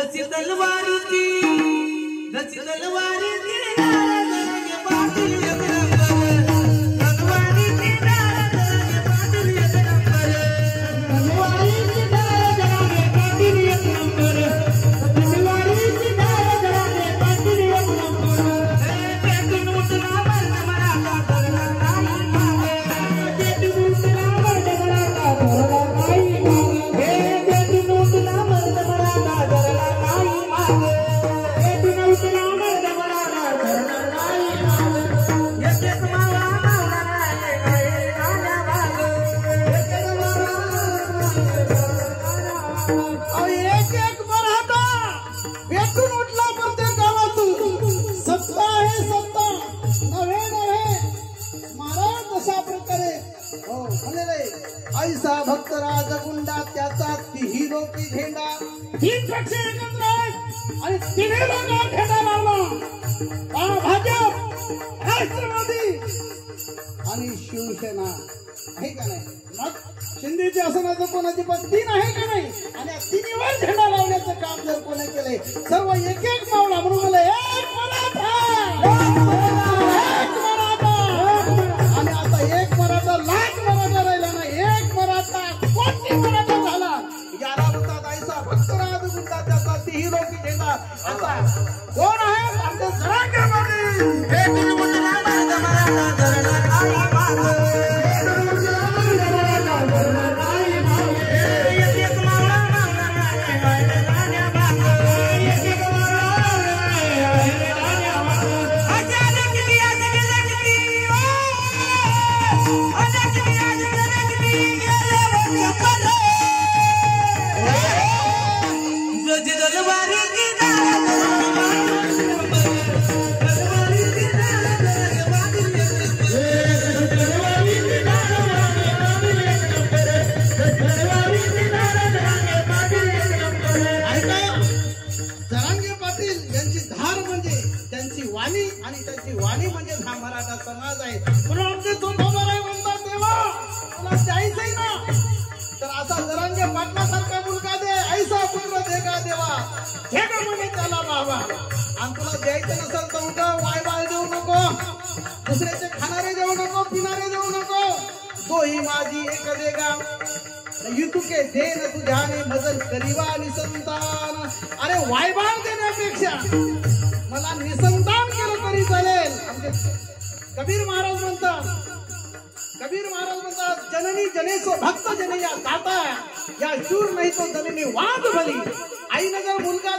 जसी तलवारी की नाराज पाटील एक नंबर तलवारी की नाराज पाटील एक नंबर तलवारी की नाराज पाटील एक नंबर तलवारी की नाराज पाटील एक नंबर पेटून उठला मर्द मराठा धरला नाही मागे पेटून उठला मर्द मराठा धरला नाही मागे पेटून उठला मर्द मराठा धरला नाही मागे पेटून उठला मर्द मराठा धरला नाही मागे एक मावा मावला नाही काय गाण्या मागे एक मावा एक मराठा पेटून उठला प्रत्येक गावातून सत्ता आहे सत्ता नव्हे नव्हे महाराज अशा प्रकारे हो म्हणले ऐसा भक्तराज गुंडा त्याचा तिही लोकी झेंडा तीन पक्ष एकत्र आहेत आणि तिन्ही लोकांना झेंडा लावला भाजप राष्ट्रवादी आणि शिवसेना आहे का नाही मग शिंदेची असण्याचं कोणाची पण तीन आहे का नाही आणि तिन्हीवर झेंडा लावण्याचं काम जर कोणी केलंय सर्व एक एक मावळा म्हणून मला एक मराठा आणि आता एक मराठा लाख मराठा राहिला ना एक मराठा कोटी मराठा झाला याला म्हणतात ऐसा भक्तराज गुंडा त्याचा तिही लोकी झेंडा आता कोण आहे आमच्या जरांगेमध्ये पेटून उठला मर्द मराठा धरला नाही मागे आणि त्याची वाणी म्हणजे हा मराठा समाज आहे म्हणून आमचे सोनोबाराय म्हणतात देवा तुला द्यायचंय ना तर असा जरांगे पाटलासारखा मुलगा दे ऐसा पुत्र दे का देवा हे का म्हणे त्याला बाबा आणि तुला द्यायचं नसेल तर उगा वायबाळ देऊ नको दुसऱ्याचे खाणारे देऊ नको पिणारे देऊ नको तोही माझी एक देगा युतुके देन तुझ्याने मजल करीवा निसंतान अरे वायबाळ देण्यापेक्षा मला निसंतान केलं तरी चालेल आमचे कबीर महाराज म्हणतात जननी जनेसो भक्त जनया दाता या शूर नाही तो जननी वाद भली आईने जर मुलगा